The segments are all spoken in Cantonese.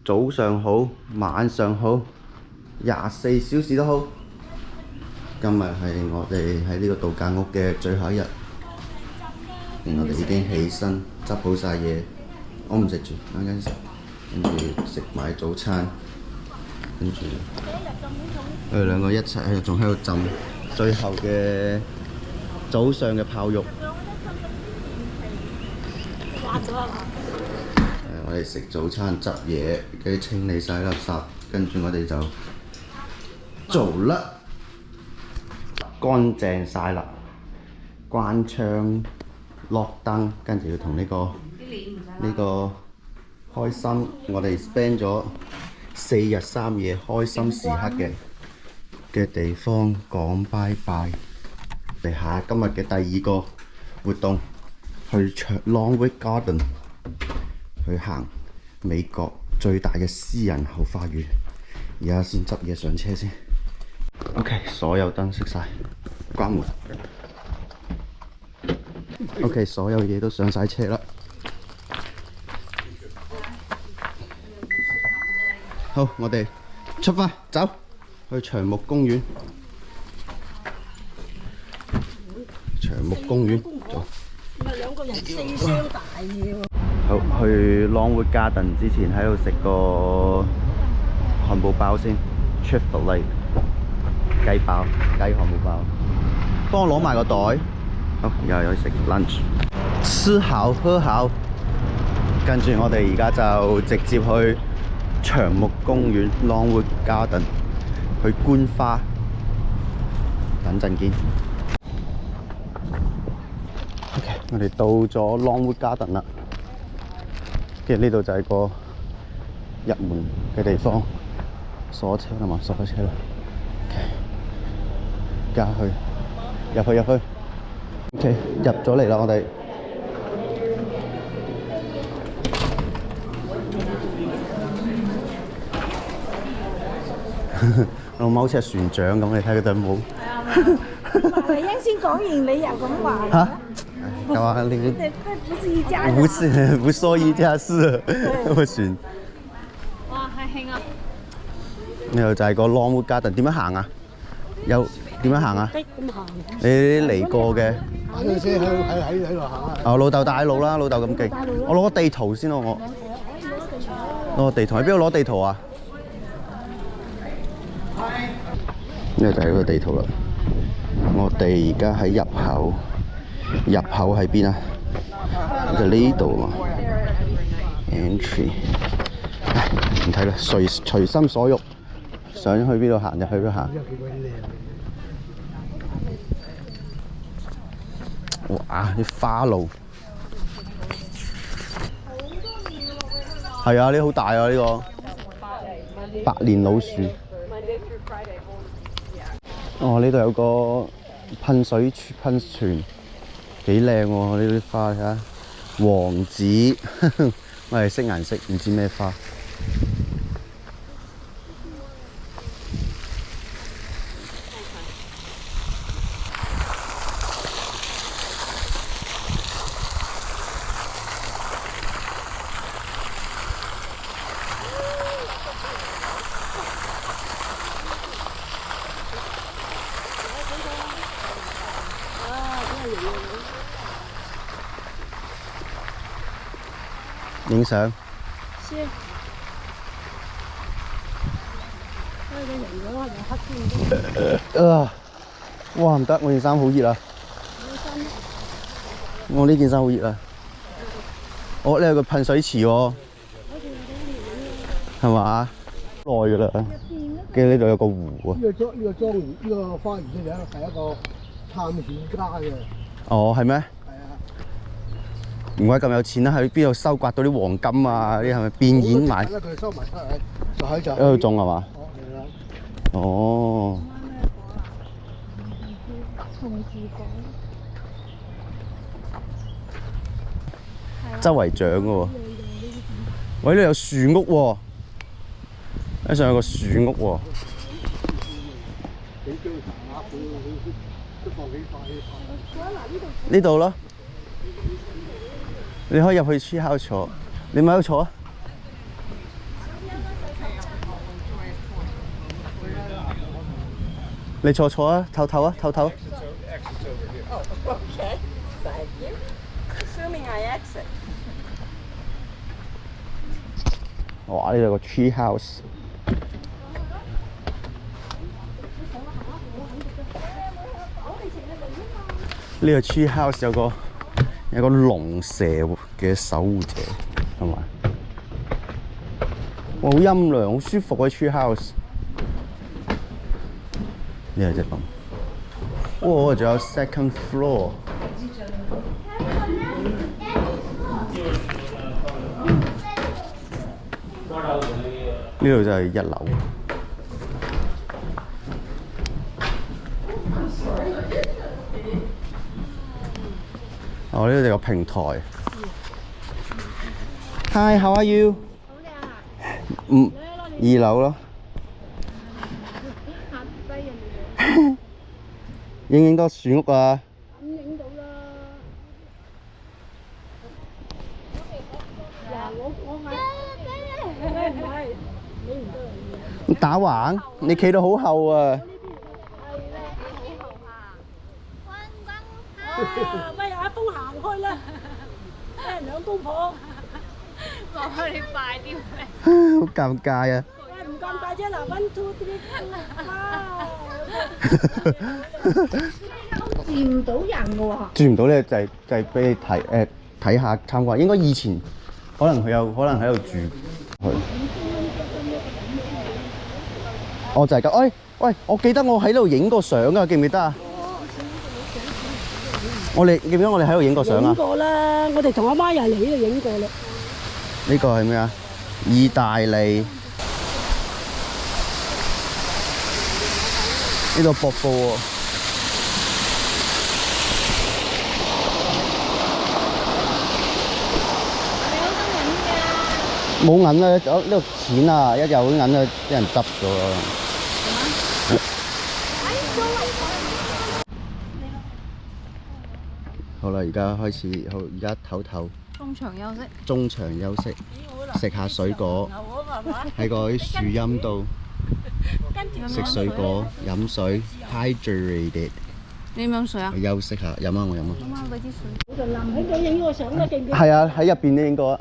早上好，晚上好，24小時都好。今日係我哋喺呢個度假屋嘅最後一日，我哋已經起身執好晒嘢，我唔食住，啱啱食，跟住食埋早餐，跟住佢哋兩個一齊喺度仲喺度浸最後嘅早上嘅泡浴。我哋食早餐執嘢，跟住清理晒垃圾，跟住我哋就做啦，乾淨晒啦，關窗、落燈，跟住要同呢個開心，我哋 spend 咗4日3夜開心時刻嘅地方講拜拜。嚟下今日嘅第2個活動，去 Longwood Garden。去行美國最大嘅私人後花園，而家先執嘢上車先。OK， 所有燈熄晒，關門。OK， 所有嘢都上晒車啦。好，我哋出發走去長木公園。長木公園走。唔係兩個人4箱大嘢喎。好，去 Longwood Garden 之前喺度食個漢堡包先 ，Chick-fil-A 雞包雞漢堡包。幫我攞埋個袋。好，又有食 lunch， 吃好喝好。跟住我哋而家就直接去長木公園 Longwood Garden 去觀花。等陣見。OK， 我哋到咗 Longwood Garden 啦。跟住呢度就係個入門嘅地方，鎖車啦嘛，鎖咗車啦。加去，入去。OK， 入咗嚟啦，我哋。老母好似係船長咁，你睇佢對帽。你啱先講完，你又咁話。嚇？幹嘛？你不是一家人。不說一家事，我船。哇，係興啊！呢度就係個 Longwood Garden， 點樣行啊？有點樣行啊？咁行。你嚟過嘅。喺車喺度行啊！哦，老豆帶路啦，老豆咁勁。我攞個地圖先咯，我。攞個地圖喺邊度攞地圖啊？呢度就係個地圖啦。我哋而家喺入口。入口喺邊啊？就呢度嘛。Entry， 唔睇啦，隨心所欲，想去邊度行就去邊度行。哇！啲花路係啊，呢好大啊！呢個百年老樹。哦，呢度有個噴水噴泉。幾靚喎！呢啲花睇下，黃紫，我係識顏色，唔知咩花。影相。先。哇！唔得，我件衫好熱啊！我呢件衫好熱啊！哦，呢有個噴水池喎，係嘛？耐㗎啦。跟住呢度有個湖啊。呢個莊園，呢個花園咧係一個探險家嘅。哦，係咩？係啊。唔怪咁有錢啦，喺邊度收刮到啲黃金啊？啲係咪變現買？佢收埋出嚟，就喺喺度種係嘛？哦。周圍長嘅喎。喂，呢度有樹屋喎。喺上有個樹屋喎。呢度咯。你可以入去 tree house 坐，你咪喺度坐啊！你坐啊，唞啊，唞。Okay, thank you. Assuming I exit. 哇！呢度個 tree house。呢個 tree house 有個龍蛇嘅守護者，係咪？哇！好陰涼，好舒服嘅 tree house。呢個就咁。哇！仲有 second floor。呢度就係1樓。哦，呢度就有個平台。Hi, how are you？ 2樓咯。影多樹屋啊！影到啦。嗱，我嗌唔係，你唔得。打橫，你企到好後啊！喂，阿峰行開啦，兩公婆。我去你快啲咩？好尷尬啊！唔尷尬啫，嗱，1 2 3，住唔到人嘅喎。住唔到咧，就係俾你睇下參觀。應該以前可能喺度住佢。我就係咁，喂，我記得我喺度影過相㗎，記唔記得啊？記唔記得我哋喺度影過相啊？影過啦，我哋同阿媽又嚟呢度影過啦。呢個係咩啊？意大利。呢度瀑布喎。冇銀啦！呢度錢啊，一有啲銀啊，俾人執咗啦。好啦，而家開始，而家唞。中場休息。中場休息，食下水果，喺個啲樹蔭度食水果、飲水 ，hydrated。你飲水啊？休息下，飲啊，我飲啊。咁啊，俾啲水。我就淋喺度影個相啦，記唔記得？係啊，喺入邊都影過啊。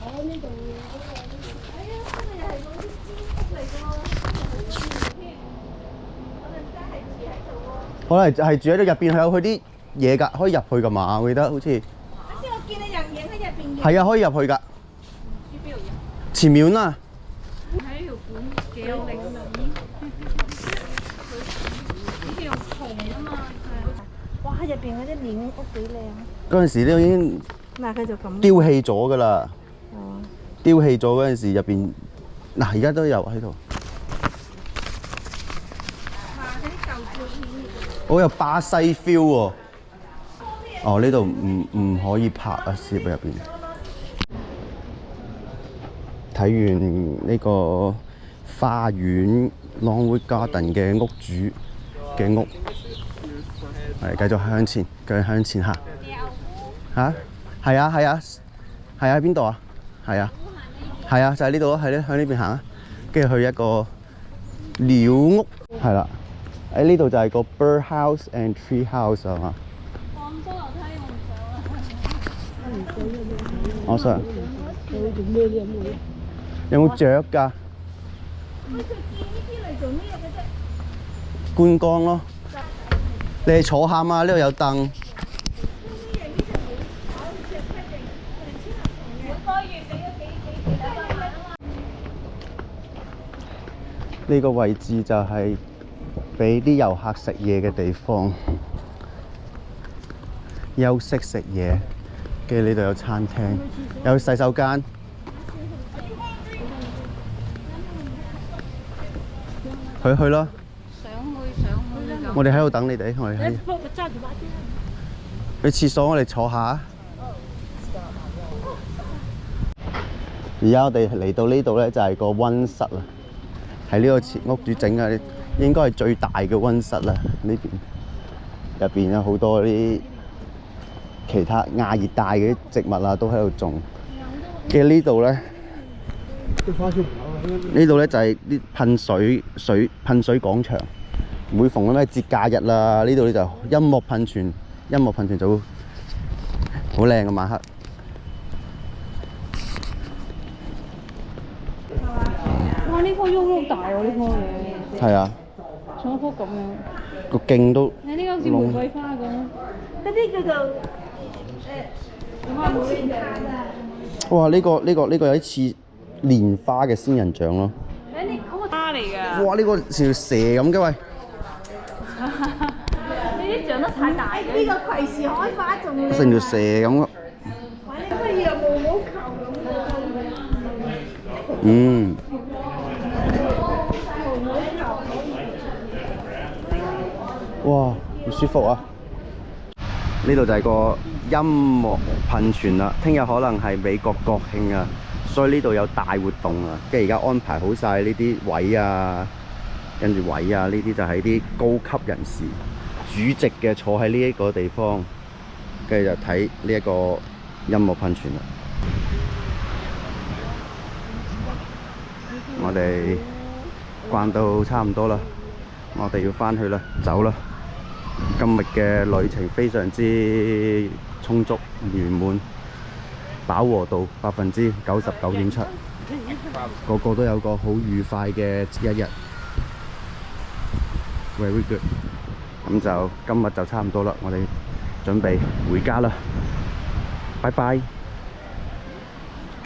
喺呢度。哎呀，呢個又係嗰啲屋嚟㗎喎。可能真係住喺度喎。可能係住喺度，入邊係有佢啲嘢㗎，可以入去㗎嘛？我記得好似。啱先我見你人影喺入邊嘅。係啊，可以入去㗎。前面啊。喺條管幾有歷史。呢條蟲啊嘛，哇！入邊嗰啲鏈屋幾靚。嗰陣時都已經嗱，佢就咁。丟棄咗㗎啦。哦。丟棄咗嗰陣時，入邊嗱而家都有喺度。哇！嗰啲舊照片。好有巴西 feel 喎。哦，呢度唔可以拍啊，攝喺入邊。睇完呢個花園 Longwood Garden 嘅屋主嘅屋，係繼續向前行。嚇？係啊，邊度啊？係啊，就係呢度咯，係咧，向呢邊行啊。跟住去一個鳥屋，係啦。喺呢度就係個 bird house and tree house 係嘛？咁多樓梯我唔想啊。我想。佢做咩咧？有冇雀㗎？佢建呢啲嚟做咩嘅啫？觀光咯。你哋坐下嘛？呢度有凳。呢個位置就係俾啲遊客食嘢嘅地方，休息食嘢。跟住呢度有餐廳，有洗手間。去咯。上去。我哋喺度等你哋，我哋喺。幫我揸住把遮。去廁所，我哋坐下。而家我哋嚟到呢度咧，就係個溫室啦。喺呢個屋主整嘅，應該係最大嘅溫室啦。呢邊入邊有好多啲其他亞熱帶嘅植物啊，都喺度種。嘅呢度咧，呢度咧就係啲噴水廣場。每逢咩節假日啦，呢度呢就音樂噴泉，音樂噴泉就會好靚嘅晚黑。哇！呢棵喐喐大喎，呢棵嘢。係啊，仲有一棵咁樣。個徑都你呢個好似玫瑰花咁。嗰啲叫做哇！呢個有啲似蓮花嘅仙人掌咯。誒，呢個花嚟㗎。哇！呢個成條蛇咁嘅喂。呢啲長得太大嘅。呢個葵士海花仲靚。成條蛇咁嘅。玩啲乜嘢毛毛球咁嘅。嗯。哇！好舒服啊！呢度就係個音樂噴泉啦。聽日可能係美國國慶啊，所以呢度有大活動啊。跟住而家安排好晒呢啲位啊，跟住位啊，呢啲就係啲高級人士、主席嘅坐喺呢一個地方，跟住就睇呢一個音樂噴泉啦。我哋逛到差唔多啦，我哋要返去啦，走啦。今日嘅旅程非常之充足圓滿，飽和度99.7%，個個都有個好愉快嘅一日 ，very good。咁就今日就差唔多啦，我哋準備回家啦，拜拜。